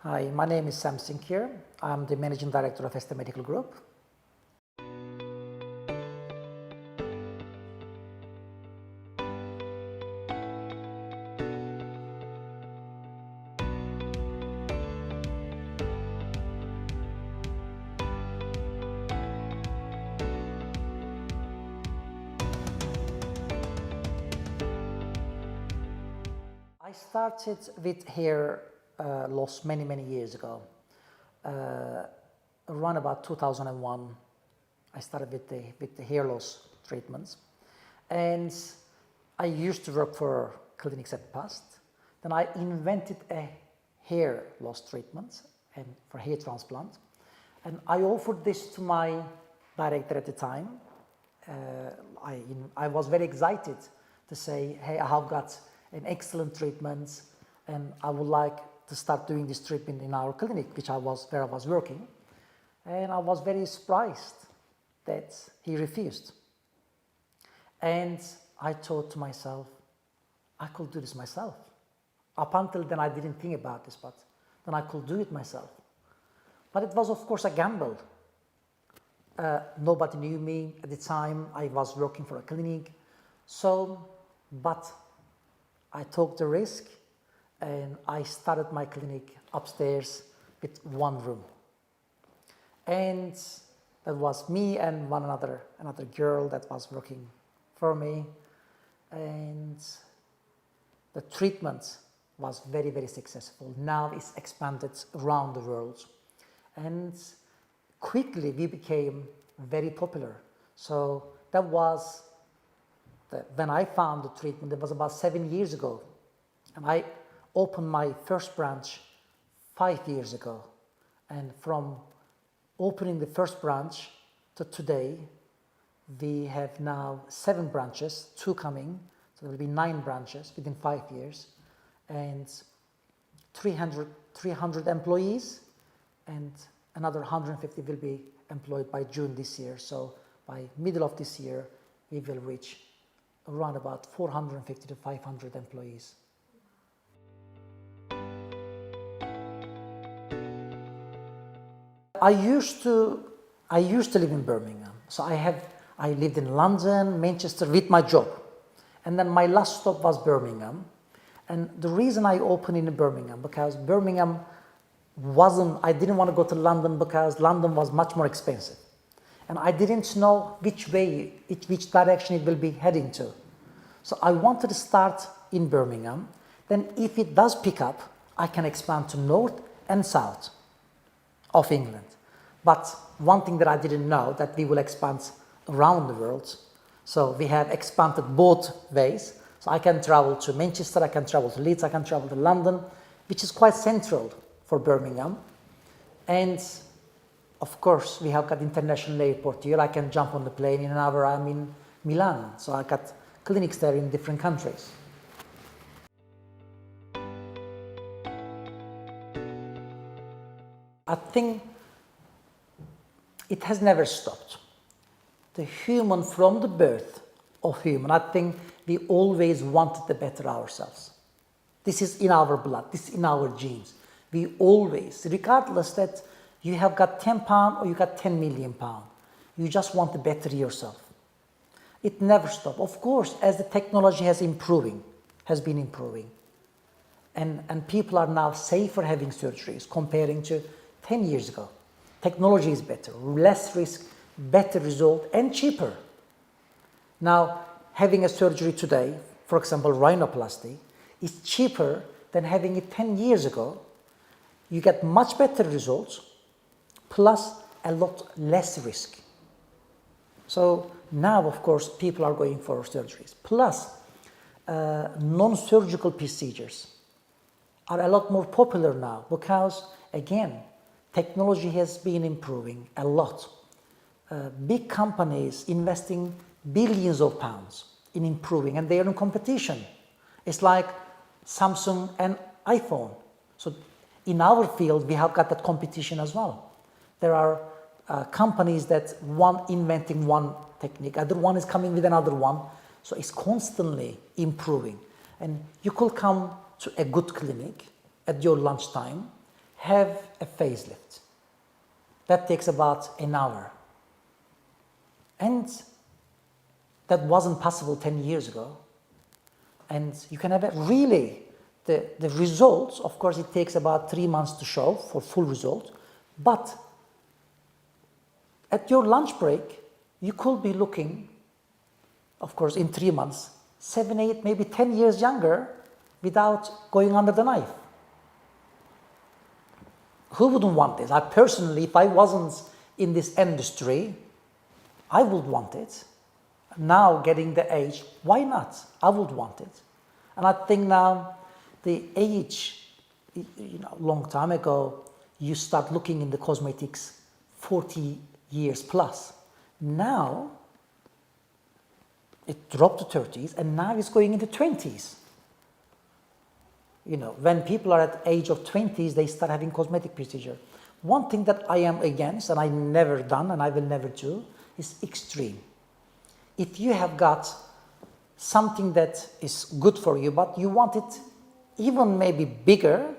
Hi, my name is Sam Cinkir. I'm the Managing Director of Este Medical Group. I started with hair loss many years ago. Around about 2001, I started with the hair loss treatments, and I used to work for clinics at the past. Then I invented a hair loss treatment and for hair transplant, and I offered this to my director at the time. I was very excited to say, hey, I have got an excellent treatment and I would like to start doing this treatment in our clinic, where I was working. And I was very surprised that he refused. And I thought to myself, I could do this myself. Up until then I didn't think about this, but then I could do it myself. But it was of course a gamble. Nobody knew me at the time. I was working for a clinic. But I took the risk and I started my clinic upstairs with one room. And that was me and another girl that was working for me. And the treatment was very successful. Now it's expanded around the world. And quickly we became very popular. So that was when I found the treatment. It was about 7 years ago, and I opened my first branch 5 years ago. And from opening the first branch to today, we have now 7 branches, 2 coming, so there will be 9 branches within 5 years, and 300 employees, and another 150 will be employed by June this year. So by middle of this year, we will reach around about 450 to 500 employees. I used to live in Birmingham. So I lived in London, Manchester with my job. And then my last stop was Birmingham. And the reason I opened in Birmingham, because Birmingham I didn't want to go to London because London was much more expensive. And I didn't know which direction it will be heading to. So I wanted to start in Birmingham. Then if it does pick up, I can expand to north and south of England. But one thing that I didn't know, that we will expand around the world. So we have expanded both ways. So I can travel to Manchester, I can travel to Leeds, I can travel to London, which is quite central for Birmingham. And of course, we have got international airport here. I can jump on the plane in an hour. I'm in Milan, so I got clinics there in different countries. I think it has never stopped. The human, from the birth of human, I think we always wanted the better ourselves. This is in our blood, this is in our genes. We always, regardless that you have got £10 or you got 10 million pounds, you just want to better yourself. It never stops. Of course, as the technology has been improving, and people are now safer having surgeries comparing to 10 years ago. Technology is better, less risk, better result, and cheaper. Now, having a surgery today, for example, rhinoplasty, is cheaper than having it 10 years ago. You get much better results, plus a lot less risk. So now, of course, people are going for surgeries. Plus, non-surgical procedures are a lot more popular now because, again, technology has been improving a lot. Big companies investing billions of pounds in improving, and they are in competition. It's like Samsung and iPhone. So in our field, we have got that competition as well. There are companies that one inventing one technique, other one is coming with another one. So it's constantly improving. And you could come to a good clinic at your lunchtime, have a facelift. That takes about an hour. And that wasn't possible 10 years ago. And you can have a really, the results, of course, it takes about 3 months to show for full result. But at your lunch break, you could be looking, of course, in 3 months, 7, 8, maybe 10 years younger without going under the knife. Who wouldn't want this? I personally, if I wasn't in this industry, I would want it. Now, getting the age, why not? I would want it. And I think now, the age, long time ago, you start looking in the cosmetics 40 years plus. Now, it dropped to 30s, and now it's going into 20s. When people are at the age of 20s, they start having cosmetic procedure. One thing that I am against, and I never done, and I will never do, is extreme. If you have got something that is good for you, but you want it even maybe bigger,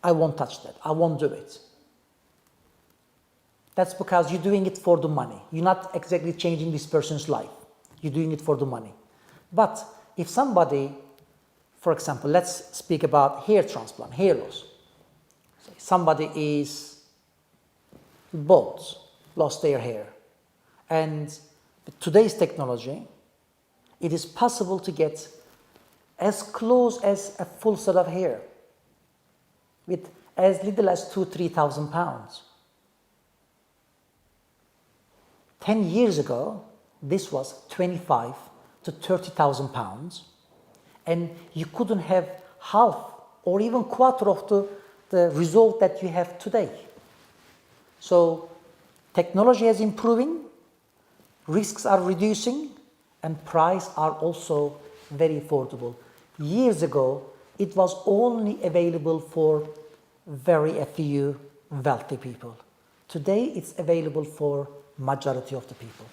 I won't touch that. I won't do it. That's because you're doing it for the money. You're not exactly changing this person's life. You're doing it for the money. But if somebody, for example, let's speak about hair transplant, hair loss. Somebody is bald, lost their hair. And with today's technology, it is possible to get as close as a full set of hair with as little as 2,000–3,000 pounds. 10 years ago, this was 25 to 30,000 pounds, and you couldn't have half or even quarter of the result that you have today. So technology is improving, risks are reducing, and prices are also very affordable. Years ago, it was only available for very few wealthy people. Today, it's available for majority of the people.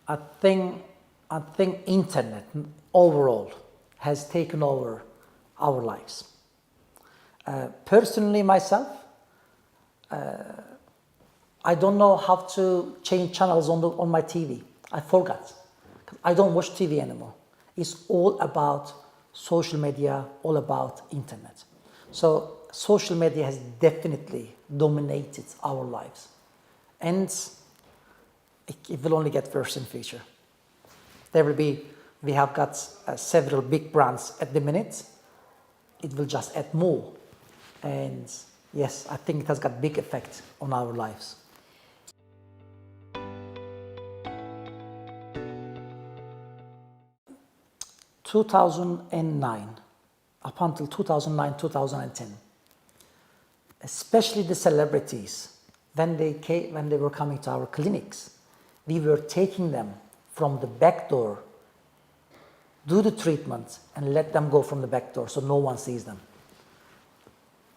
I think internet overall has taken over our lives. Personally, myself, I don't know how to change channels on my TV. I forgot. I don't watch TV anymore. It's all about social media, all about internet. So social media has definitely dominated our lives. And it will only get worse in future. We have got several big brands at the minute. It will just add more. And yes, I think it has got big effect on our lives. In 2009, up until 2009, 2010, especially the celebrities, when they were coming to our clinics, we were taking them from the back door, do the treatment, and let them go from the back door so no one sees them.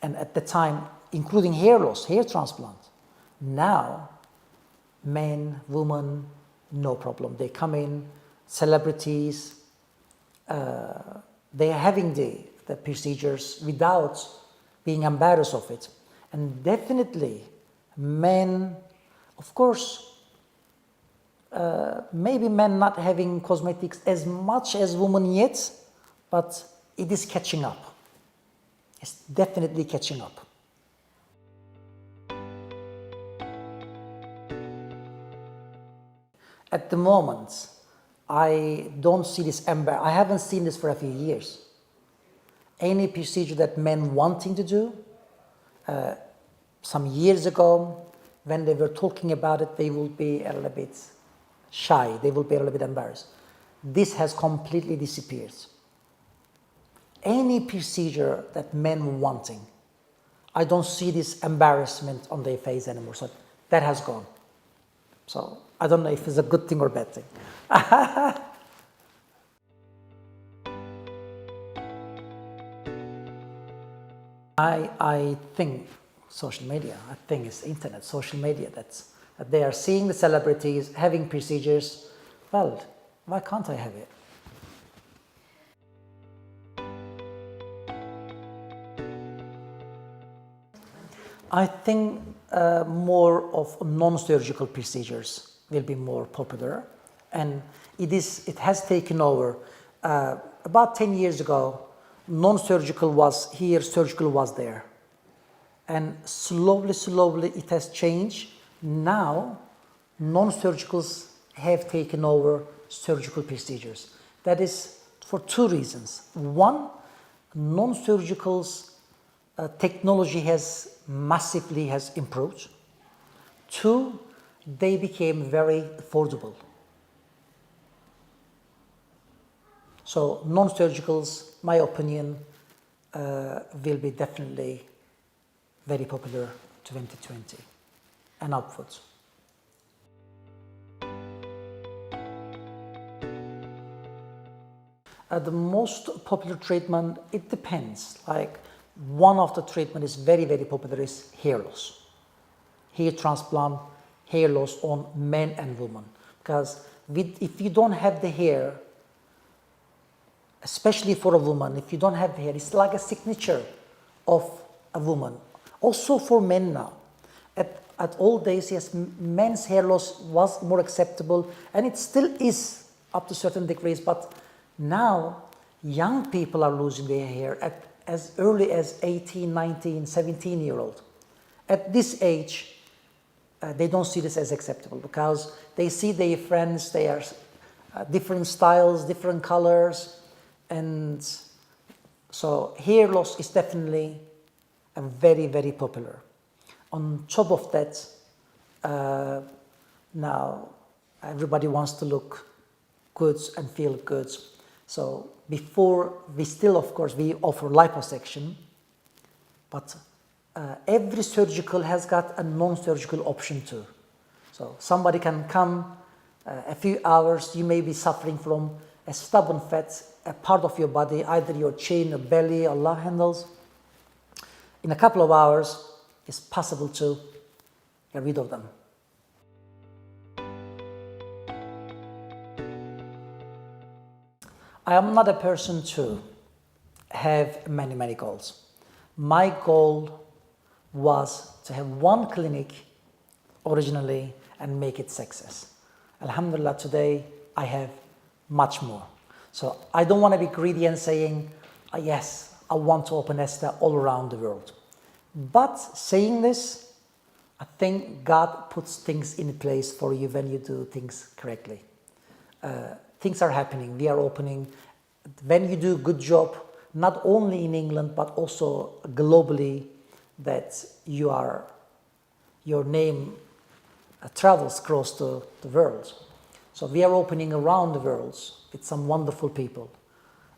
And at the time, including hair loss, hair transplant. Now, men, women, no problem. They come in, celebrities, they are having the procedures without being embarrassed of it. And definitely, men, of course, maybe men not having cosmetics as much as women yet, but it is catching up. It's definitely catching up. At the moment, I don't see this I haven't seen this for a few years. Any procedure that men wanting to do, some years ago, when they were talking about it, they will be a little bit shy, they will be a little bit embarrassed. This has completely disappeared. Any procedure that men wanting, I don't see this embarrassment on their face anymore. So that has gone. So I don't know if it's a good thing or bad thing. I think social media, I think it's internet, social media, that they are seeing the celebrities having procedures. Well, Why can't I have it? I think more of non-surgical procedures will be more popular, and it has taken over. About 10 years ago, non-surgical was here, surgical was there, and slowly it has changed. Now non-surgicals have taken over surgical procedures. That is for two reasons. One, non-surgicals technology has massively improved. Two, they became very affordable. So non-surgicals, my opinion, will be definitely very popular 2020 and upwards. The most popular treatment, it depends. Like one of the treatment is very popular is hair loss. Hair transplant, hair loss on men and women. Because if you don't have the hair, especially for a woman, if you don't have the hair, it's like a signature of a woman. Also for men now. At old days, yes, men's hair loss was more acceptable, and it still is up to certain degrees, but now young people are losing their hair at as early as 18, 19, 17-year-old. At this age, they don't see this as acceptable because they see their friends, they are different styles, different colors, and so hair loss is definitely a very popular. On top of that, now everybody wants to look good and feel good. So before, we still, of course, we offer liposuction, but every surgical has got a non-surgical option too. So somebody can come a few hours, you may be suffering from a stubborn fat, a part of your body, either your chin, or belly, or love handles. In a couple of hours, it's possible to get rid of them. I am not a person to have many goals. My goal was to have one clinic originally and make it success. Alhamdulillah, today I have much more. So I don't want to be greedy and saying, yes, I want to open Este all around the world. But saying this, I think God puts things in place for you when you do things correctly. Things are happening, we are opening. When you do a good job, not only in England, but also globally, that your name travels across the world. So we are opening around the world with some wonderful people.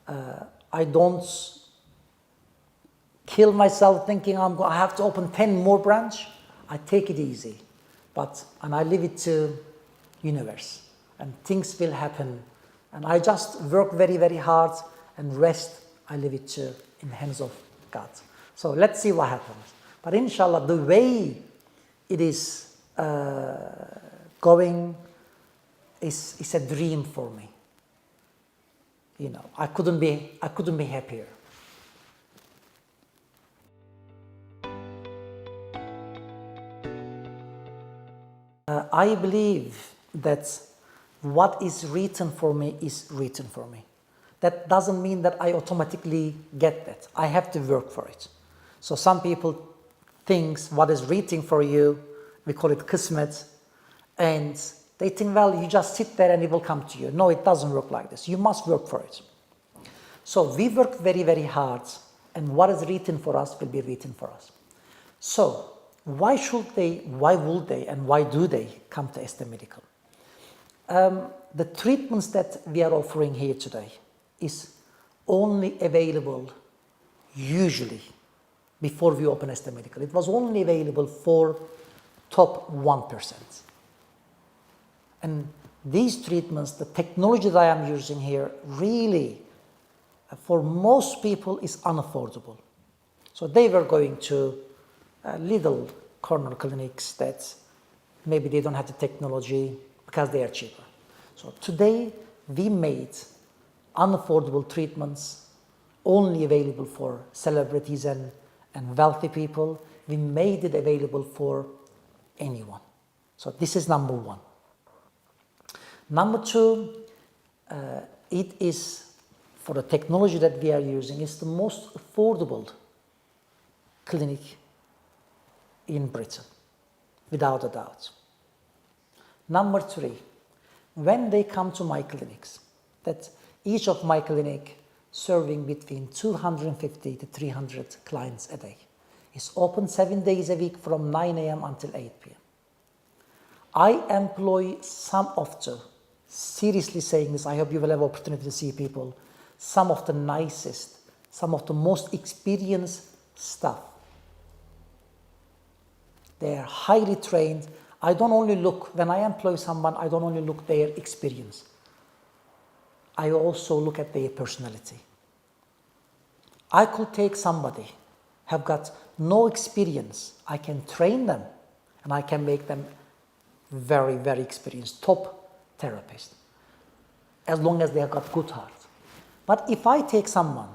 I don't kill myself thinking I have to open 10 more branch. I take it easy, and I leave it to universe, and things will happen. And I just work very hard, and rest I leave it in the hands of God. So let's see what happens. But inshallah, the way it is going is a dream for me. You know, I couldn't be happier. I believe that what is written for me is written for me. That doesn't mean that I automatically get that. I have to work for it. So some people think what is written for you, we call it Cosmetic, and they think, well, you just sit there and it will come to you. No, it doesn't work like this. You must work for it. So we work very hard, and what is written for us will be written for us. So why would they, and why do they come to Este Medical? The treatments that we are offering here today is only available usually before we open Este Medical. It was only available for top 1%. And these treatments, the technology that I am using here, really, for most people, is unaffordable. So they were going to little corner clinics that maybe they don't have the technology because they are cheaper. So today we made unaffordable treatments only available for celebrities and wealthy people. We made it available for anyone. So this is number one. Number two, it is, for the technology that we are using, it's the most affordable clinic in Britain, without a doubt. Number three, when they come to my clinics, that each of my clinic serving between 250 to 300 clients a day. It's open 7 days a week from 9 a.m. until 8 p.m. I employ some of the, seriously saying this, I hope you will have opportunity to see people, some of the nicest, some of the most experienced staff. They are highly trained. I don't only look, when I employ someone, I don't only look their experience. I also look at their personality. I could take somebody have got no experience. I can train them and I can make them very, very experienced, top therapist, as long as they have got good heart. But if I take someone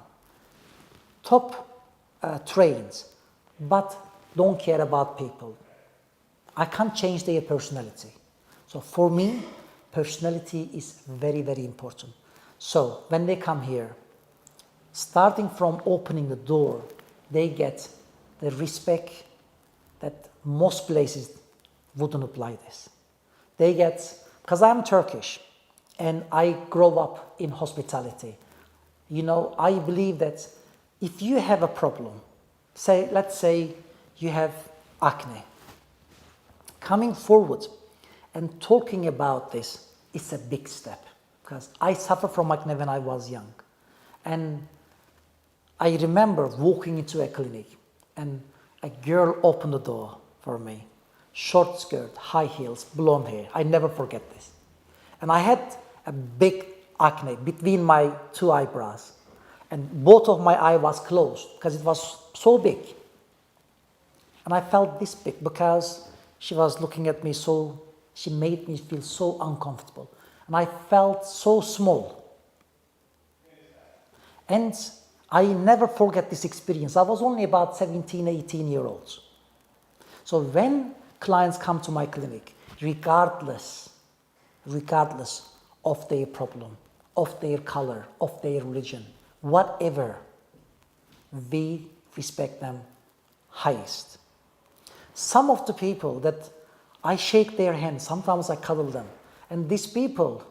top trained, but don't care about people, I can't change their personality. So for me, personality is very, very important. So when they come here, starting from opening the door, they get the respect that most places wouldn't apply this. They get, because I'm Turkish and I grew up in hospitality. You know, I believe that if you have a problem, say, let's say you have acne, coming forward and talking about this is a big step, because I suffered from acne when I was young. And I remember walking into a clinic and a girl opened the door for me. Short skirt, high heels, blonde hair. I never forget this. And I had a big acne between my two eyebrows. And both of my eyes was closed because it was so big. And I felt this big because she was looking at me so, she made me feel so uncomfortable. And I felt so small. And I never forget this experience. I was only about 17, 18 years old. So when clients come to my clinic, regardless of their problem, of their color, of their religion, whatever, we respect them highest. Some of the people that I shake their hands, sometimes I cuddle them, and these people,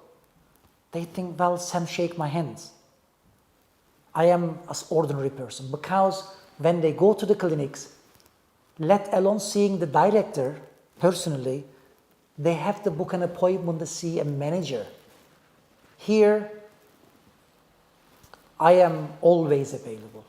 they think, well, Sam, shake my hands. I am an ordinary person, because when they go to the clinics, let alone seeing the director personally, they have to book an appointment to see a manager. Here, I am always available.